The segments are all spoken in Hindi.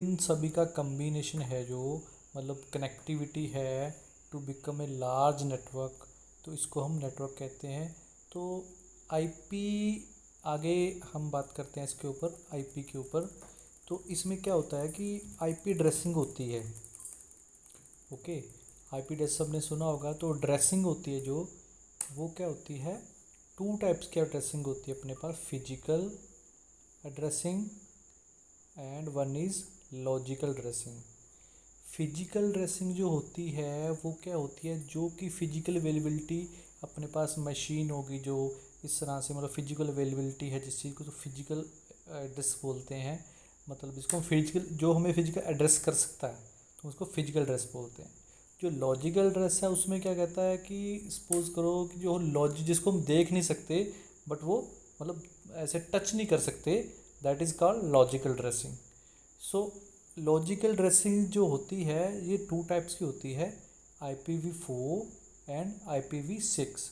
इन सभी का कम्बिनेशन है जो मतलब कनेक्टिविटी है to become a large network, तो इसको हम नेटवर्क कहते हैं। तो आईपी आगे हम बात करते हैं इसके ऊपर, आईपी के ऊपर। तो इसमें क्या होता है कि आईपी ड्रेसिंग होती है। ओके, आईपी ड्रेस सबने सुना होगा। तो ड्रेसिंग होती है जो, वो क्या होती है, टू टाइप्स की ड्रेसिंग होती है अपने पास, physical addressing and one is logical dressing. Physical dressing जो होती है वो क्या होती है, जो कि फिजिकल अवेलेबिलिटी अपने पास मशीन होगी जो इस तरह से, मतलब फिजिकल अवेलेबिलिटी है जिस चीज़ को, तो फिजिकल एड्रेस बोलते हैं। मतलब इसको फिजिकल, जो हमें फिजिकल एड्रेस कर सकता है तो उसको फिजिकल ड्रेस बोलते हैं। जो लॉजिकल ड्रेस है उसमें क्या कहता है कि सपोज करो कि जो लॉजिक, जिसको हम देख नहीं सकते बट वो मतलब ऐसे टच नहीं कर सकते, that is called logical dressing. So logical dressing जो होती है ये टू टाइप्स की होती है, IPv4 and IPv6।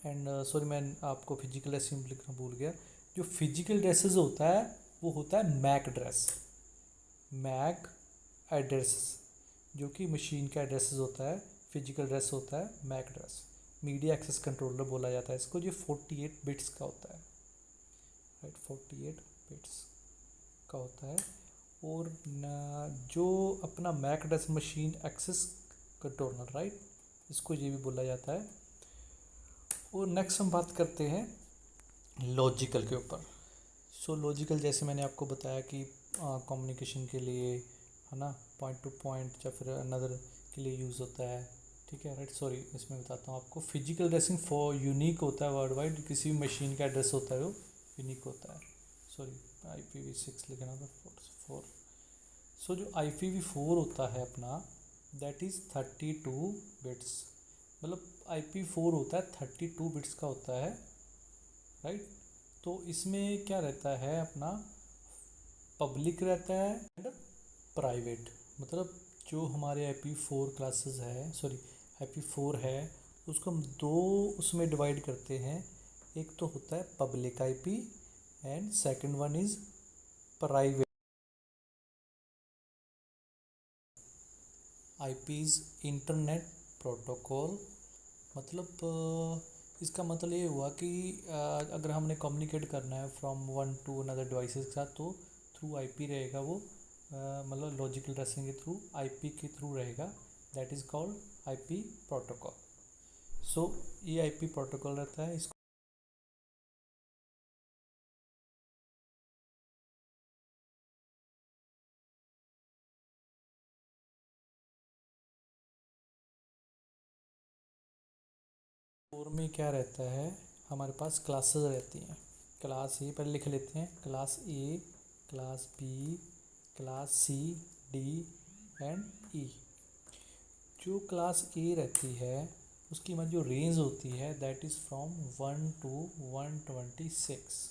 And sorry, मैं आपको फिजिकल ड्रेसिंग लिखना भूल गया। जो फिजिकल ड्रेसेस होता है वो होता है मैक ड्रेस, मैक एड्रेस, जो कि मशीन का एड्रेस होता है। फिजिकल ड्रेस होता है MAC address, media access controller बोला जाता है इसको, जो 48 बिट्स का होता है, राइट, 48 बिट्स का होता है। और जो अपना MAC address machine access controller, right, इसको ये भी बोला जाता है। और नेक्स्ट हम बात करते हैं लॉजिकल के ऊपर। सो लॉजिकल, जैसे मैंने आपको बताया कि कम्युनिकेशन के लिए, है ना, पॉइंट टू पॉइंट या फिर अनदर के लिए यूज़ होता है, ठीक है, राइट। सॉरी, इसमें बताता हूँ आपको, फिजिकल ड्रेसिंग फॉर यूनिक होता है, वर्ल्ड वाइड किसी भी मशीन का एड्रेस होता है वो यूनिक होता है। सॉरी, IPv6 लिखना था, 4। सो जो IPv4 होता है अपना, दैट इज़ 32 बिट्स। मतलब IP4 होता है 32 बिट्स का होता है, राइट। तो इसमें क्या रहता है अपना, पब्लिक रहता है एंड प्राइवेट। मतलब जो हमारे IP4 क्लासेस है, सॉरी IP4 है, उसको हम दो उसमें डिवाइड करते हैं। एक तो होता है public IP and second one is private. IPs internet protocol, मतलब इसका मतलब ये हुआ कि अगर हमने कम्युनिकेट करना है from one to another devices के साथ, तो थ्रू आईपी रहेगा वो, मतलब लॉजिकल ड्रेसिंग के थ्रू, आईपी के थ्रू रहेगा, that is called IP protocol. So ये आईपी प्रोटोकॉल रहता है। इसको और में क्या रहता है, हमारे पास क्लासेस रहती हैं। क्लास ए पहले लिख लेते हैं, class A, class B, class C, D and E. जो क्लास ए रहती है उसकी मतलब जो रेंज होती है that is from 1 to 126,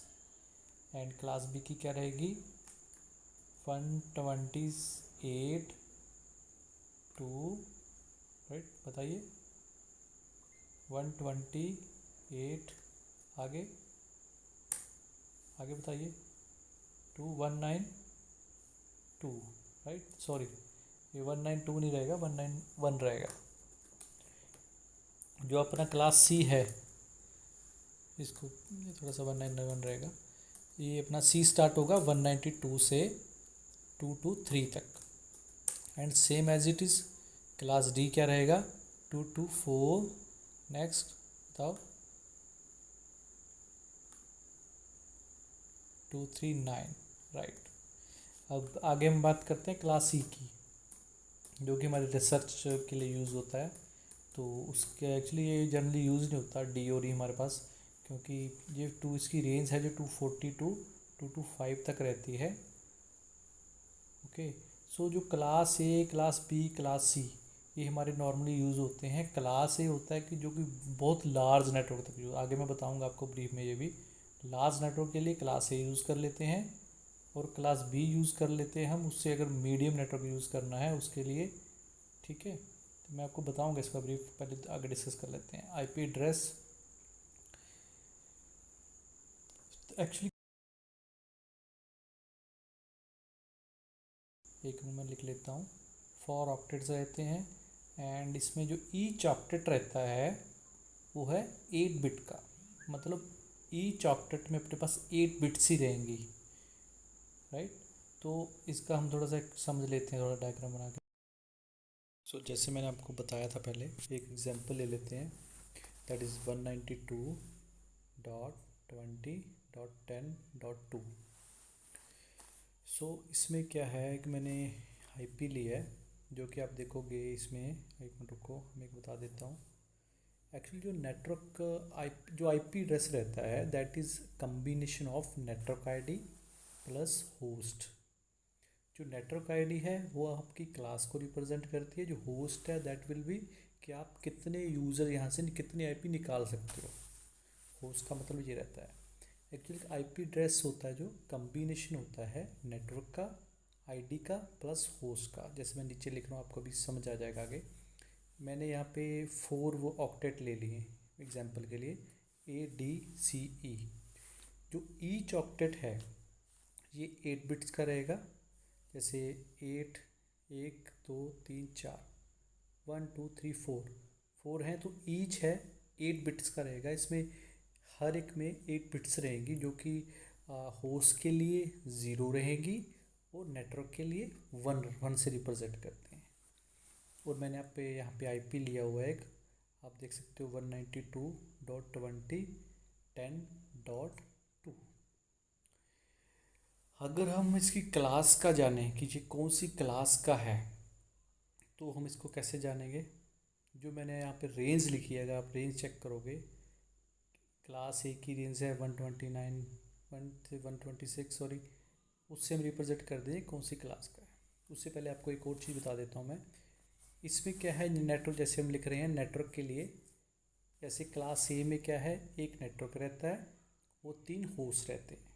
and class B की क्या रहेगी, 128 टू, राइट, बताइए, 128, आगे आगे बताइए, टू 192, राइट। सॉरी, ये 192 नहीं रहेगा, 191 रहेगा। जो अपना क्लास सी है, इसको ये थोड़ा सा 191 रहेगा। ये अपना सी स्टार्ट होगा 192 से 223 तक, and same as it is class D क्या रहेगा, 224। नेक्स्ट बताओ, 239, राइट। अब आगे हम बात करते हैं क्लास सी की, जो कि हमारे रिसर्च के लिए यूज़ होता है। तो उसके एक्चुअली ये जनरली यूज़ नहीं होता डी और ई हमारे पास, क्योंकि ये टू, इसकी रेंज है जो 240 टू 225 तक रहती है। ओके, सो जो class A, class B, class C, ये हमारे नॉर्मली यूज़ होते हैं। क्लास ए होता है कि जो कि बहुत लार्ज नेटवर्क तक यूज़, आगे मैं बताऊंगा आपको ब्रीफ में, ये भी लार्ज नेटवर्क के लिए क्लास ए यूज़ कर लेते हैं, और क्लास बी यूज़ कर लेते हैं हम उससे अगर मीडियम नेटवर्क यूज़ करना है उसके लिए, ठीक है। तो मैं आपको बताऊंगा इसका ब्रीफ, पहले आगे डिस्कस कर लेते हैं। आईपी एड्रेस एक्चुअली एक मैं लिख लेता हूँ, 4 ऑक्टेट्स रहते हैं एंड इसमें जो ईच ऑक्टेट रहता है वो है 8 बिट का, मतलब ईच ऑक्टेट में अपने पास 8 बिट्स ही रहेंगी, राइट। तो इसका हम थोड़ा सा समझ लेते हैं, थोड़ा डायग्राम बना के। सो जैसे मैंने आपको बताया था पहले, एक एग्जांपल ले लेते हैं, दैट इज़ 192.20.10.2। सो इसमें क्या है कि मैंने आईपी लिया है, जो कि आप देखोगे इसमें, एक मिनट रुको मैं एक बता देता हूँ। एक्चुअली जो नेटवर्क जो आईपी एड्रेस रहता है that is combination of network ID plus host. जो नेटवर्क आईडी है वो आपकी क्लास को रिप्रेजेंट करती है, जो होस्ट है दैट विल बी कि आप कितने यूज़र यहाँ से कितने आईपी निकाल सकते हो। होस्ट का मतलब ये रहता है। एक्चुअली आईपी एड्रेस होता है जो कम्बिनेशन होता है नेटवर्क का, आईडी का प्लस होस्ट का। जैसे मैं नीचे लिख रहा हूँ, आपको भी समझ आ जाएगा आगे। मैंने यहाँ पे 4 वो ऑक्टेट ले लिए एग्जांपल के लिए, ADCE। जो ईच ऑक्टेट है ये 8 बिट्स का रहेगा, जैसे 8, 1 2 3 4, 1 2 3 4 हैं, तो ईच है 8 बिट्स का रहेगा। इसमें हर एक में 8 बिट्स रहेंगी, जो कि होस्ट के लिए 0 रहेंगी और नेटवर्क के लिए 1 से रिप्रेजेंट करते हैं। और मैंने यहाँ पे आईपी लिया हुआ है एक, आप देख सकते हो 192.20.10.2। अगर हम इसकी क्लास का जानें कि ये कौन सी क्लास का है, तो हम इसको कैसे जानेंगे। जो मैंने यहाँ पे रेंज लिखी है, अगर आप रेंज चेक करोगे, क्लास ए की रेंज है 129 126 सॉरी, उससे हम रिप्रेजेंट कर देंगे कौन सी क्लास का है। उससे पहले आपको एक और चीज़ बता देता हूँ मैं। इसमें क्या है, नेटवर्क जैसे हम लिख रहे हैं नेटवर्क के लिए, जैसे क्लास ए में क्या है, एक नेटवर्क रहता है, वो 3 होस्ट रहते हैं।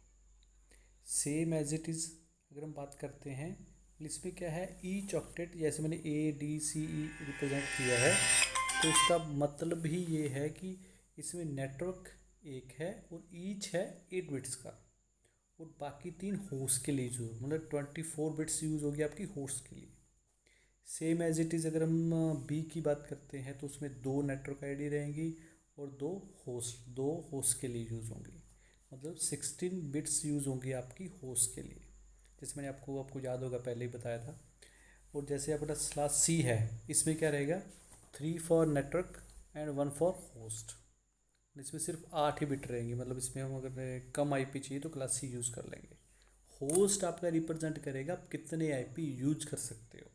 सेम एज इट इज़ अगर हम बात करते हैं, इसमें क्या है, ईच ऑक्टेट, जैसे मैंने ADCE रिप्रेजेंट किया है, तो इसका मतलब ही ये है कि इसमें नेटवर्क एक है और ईच है 8 बिट्स का, और बाकी 3 होस्ट के लिए यूज़, मतलब 24 बिट्स यूज़ होगी आपकी होस्ट के लिए। सेम एज इट इज़ अगर हम बी की बात करते हैं, तो उसमें 2 नेटवर्क आईडी रहेंगी और 2 होस्ट के लिए यूज़ होंगी, मतलब 16 बिट्स यूज़ होंगी आपकी होस्ट के लिए, जैसे मैंने आपको याद होगा पहले ही बताया था। और जैसे अपना क्लास सी है, इसमें क्या रहेगा, 3 for network and 1 for host. इसमें सिर्फ 8 ही बिट रहेंगी, मतलब इसमें हम अगर कम आईपी चाहिए तो क्लास सी यूज़ कर लेंगे। होस्ट आपका रिप्रेजेंट करेगा आप कितने आईपी यूज कर सकते हो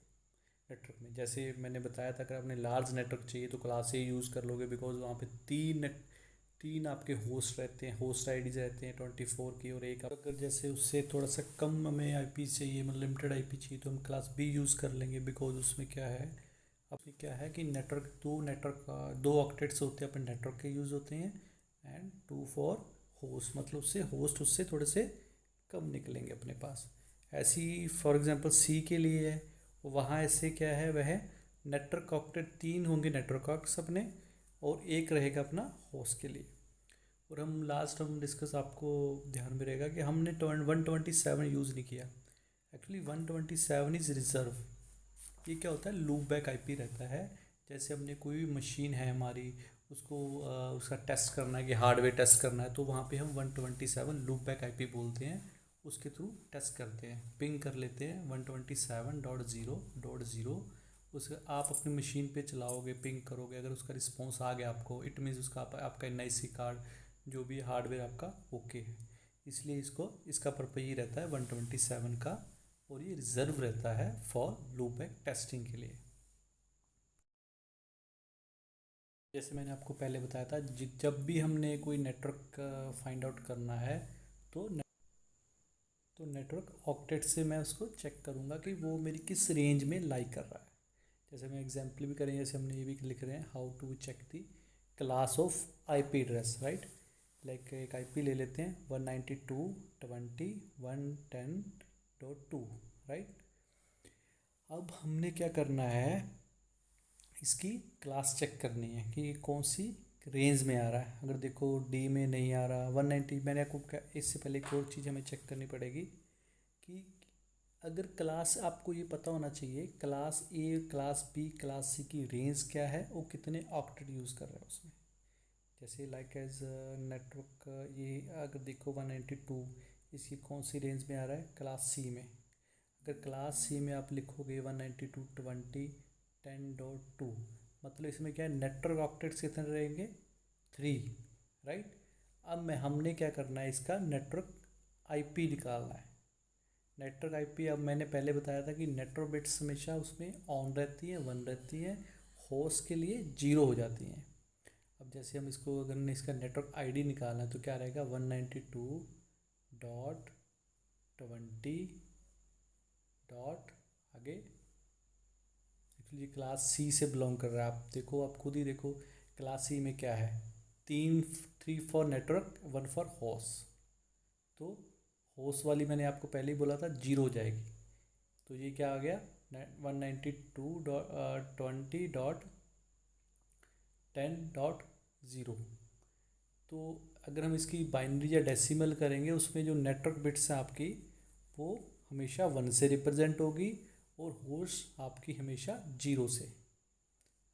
नेटवर्क में। जैसे मैंने बताया था, अगर आपने लार्ज नेटवर्क चाहिए तो क्लास ए यूज़ कर लोगे, बिकॉज वहाँ पे तीन आपके होस्ट रहते हैं, होस्ट आईडीज रहते हैं 24 की, और एक अगर जैसे उससे थोड़ा सा कम हमें आईपी चाहिए, मतलब लिमिटेड आईपी चाहिए, तो हम क्लास बी यूज़ कर लेंगे, बिकॉज उसमें क्या है, अपनी क्या है कि दो ऑक्टेट्स होते हैं अपने नेटवर्क के यूज़ होते हैं, एंड 2 फॉर होस्ट, मतलब उससे होस्ट उससे थोड़े से कम निकलेंगे अपने पास। ऐसी फॉर एग्जांपल सी के लिए है, वहाँ ऐसे क्या है, वह नेटवर्क ऑक्टेट 3 होंगे नेटवर्क ऑक्ट्स अपने, और एक रहेगा अपना होस्ट के लिए। और हम डिस्कस आपको ध्यान में रहेगा कि हमने 127 यूज़ नहीं किया। Actually 127 is reserve. ये क्या होता है, लूप बैक आईपी रहता है। जैसे हमने कोई मशीन है हमारी, उसको उसका टेस्ट करना है कि हार्डवेयर टेस्ट करना है, तो वहाँ पे हम 127 लूप बैक आईपी बोलते हैं, उसके थ्रू टेस्ट करते हैं, पिंग कर लेते हैं 127.0.0। उसे आप अपनी मशीन पे चलाओगे, पिंग करोगे, अगर उसका रिस्पॉन्स आ गया आपको, इट मीन्स उसका आपका NIC कार्ड जो भी हार्डवेयर आपका ओके है। इसलिए इसका पर्पज ये रहता है 127 का, और ये रिजर्व रहता है फॉर लूप बैक टेस्टिंग के लिए। जैसे मैंने आपको पहले बताया था, जब भी हमने कोई नेटवर्क फाइंड आउट करना है, तो नेटवर्क ऑक्टेट से मैं उसको चेक करूँगा कि वो मेरी किस रेंज में लाई कर रहा है। जैसे मैं एग्जाम्पल भी करेंगे, जैसे हमने ये भी लिख रहे हैं, how to check the class of IP address, right. Like एक आईपी ले लेते हैं 192.20.110.2, राइट। अब हमने क्या करना है, इसकी क्लास चेक करनी है कि कौन सी रेंज में आ रहा है। अगर देखो डी में नहीं आ रहा 190, मैंने आपको क्या, इससे पहले एक और चीज़ हमें चेक करनी पड़ेगी कि अगर क्लास आपको ये पता होना चाहिए class A class B class C की रेंज क्या है, वो कितने ऑक्टेट यूज़ कर रहा है उसमें। जैसे लाइक एज नेटवर्क ये अगर देखो 192 इसकी कौन सी रेंज में आ रहा है, क्लास सी में। अगर क्लास सी में आप लिखोगे 192.20.10.2 मतलब इसमें क्या है, नेटवर्क ऑक्टेट्स कितने रहेंगे, 3, राइट। अब मैं हमने क्या करना है, इसका नेटवर्क आईपी निकालना है। नेटवर्क आईपी अब मैंने पहले बताया था कि नेटवर्क बिट्स हमेशा उसमें ऑन रहती है, 1 रहती है, होस्ट के लिए 0 हो जाती हैं। अब जैसे हम इसको अगर हमने इसका नेटवर्क आईडी निकालना है तो क्या रहेगा, 192.20 डॉट आगे। एक्चुअली क्लास सी से बिलोंग कर रहा है, आप देखो, आप खुद ही देखो क्लास सी में क्या है, 3 फॉर नेटवर्क 1 फॉर होस्ट। तो होस्ट वाली मैंने आपको पहले ही बोला था 0 हो जाएगी, तो ये क्या आ गया 192.20.10.0। तो अगर हम इसकी बाइनरी या डेसिमल करेंगे उसमें जो नेटवर्क बिट्स हैं आपकी वो हमेशा 1 से रिप्रेजेंट होगी और होस्ट आपकी हमेशा 0 से,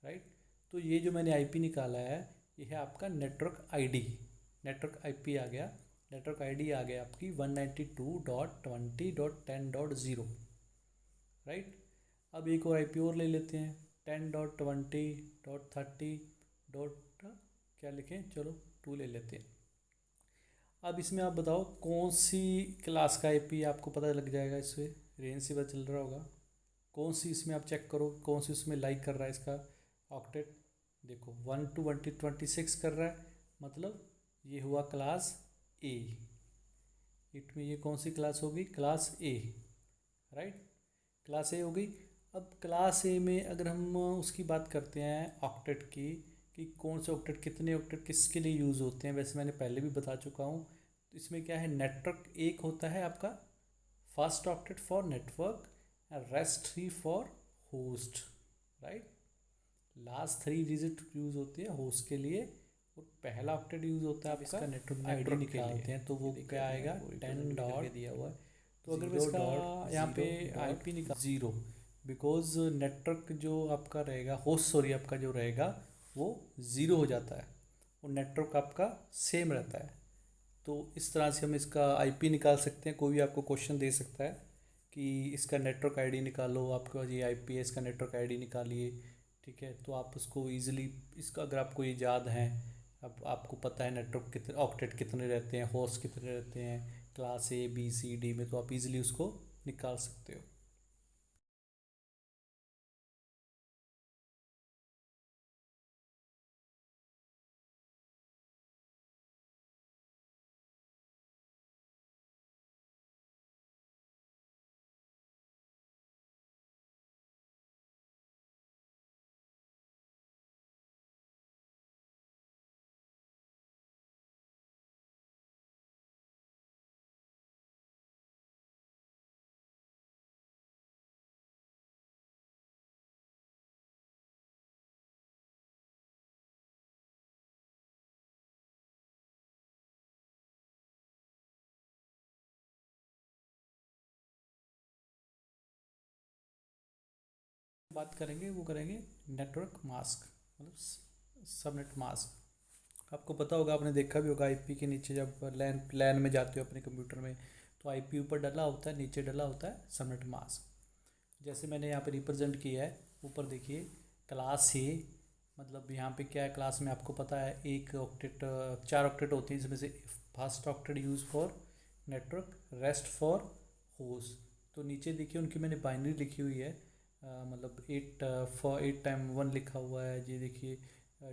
राइट। तो ये जो मैंने आईपी निकाला है ये है आपका नेटवर्क आईडी, नेटवर्क आईपी आ गया, नेटवर्क आईडी आ गया आपकी 192.20.10.0, राइट। अब एक और आईपी और ले लेते हैं 10.20.30. क्या लिखें, चलो 2 ले लेते हैं। अब इसमें आप बताओ कौन सी क्लास का आईपी, आपको पता लग जाएगा, इससे रेंज से पता चल रहा होगा कौन सी, इसमें आप चेक करो कौन सी उसमें लाइक कर रहा है इसका ऑक्टेट। देखो 1 to 26 कर रहा है, मतलब ये हुआ क्लास ए, इट में ये कौन सी क्लास होगी, क्लास ए, राइट, क्लास ए हो गई। अब क्लास ए में अगर हम उसकी बात करते हैं ऑक्टेट की, कि कौन से ऑक्टेट, कितने ऑक्टेट किसके लिए यूज़ होते हैं, वैसे मैंने पहले भी बता चुका हूँ। तो इसमें क्या है, नेटवर्क एक होता है आपका first octet for network, rest 3 for host, right. Last 3 digit use होती है होस्ट के लिए और पहला ऑक्टेट यूज़ होता है आपका नेटवर्क आईडी निकालते हैं, तो वो क्या आएगा 10 डॉट दिया हुआ है। तो अगर मैं इसका यहाँ पे आईपी निकाल 0, बिकॉज नेटवर्क जो आपका रहेगा होस्ट, सॉरी आपका जो रहेगा वो 0 हो जाता है और नेटवर्क आपका सेम रहता है। तो इस तरह से हम इसका आईपी निकाल सकते हैं। कोई भी आपको क्वेश्चन दे सकता है कि इसका नेटवर्क आईडी निकालो, आपका ये आईपी है इसका नेटवर्क आईडी निकालिए, ठीक है। तो आप उसको ईजिली, इसका अगर आपको ये याद है, अब आपको पता है नेटवर्क कितने ऑक्टेट कितने रहते हैं, होस्ट कितने रहते हैं class A B C D में, तो आप इजीली उसको निकाल सकते हो। बात करेंगे वो करेंगे नेटवर्क मास्क, मतलब सबनेट मास्क। आपको पता होगा, आपने देखा भी होगा आईपी के नीचे जब लैन लैन में जाते हो अपने कंप्यूटर में, तो आईपी ऊपर डला होता है, नीचे डला होता है सबनेट मास्क। जैसे मैंने यहाँ पे रिप्रेजेंट किया है, ऊपर देखिए क्लास ए, मतलब यहाँ पे क्या है, क्लास में आपको पता है एक ऑक्टेट 4 ऑक्टेट होते हैं, जिसमें से first octet use for network, rest for host. तो नीचे देखिए उनकी मैंने बाइनरी लिखी हुई है, मतलब 8 फॉर 8 टाइम 1 लिखा हुआ है, ये देखिए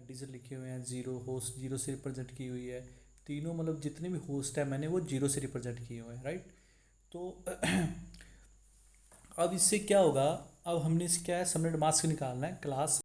डिजिट लिखे हुए हैं, 0 होस्ट 0 से रिप्रेजेंट की हुई है, तीनों मतलब जितने भी होस्ट है मैंने वो 0 से रिप्रेजेंट किए हुए हैं, राइट। तो अब इससे क्या होगा, अब हमने इसे क्या है सबनेट मास्क निकालना है क्लास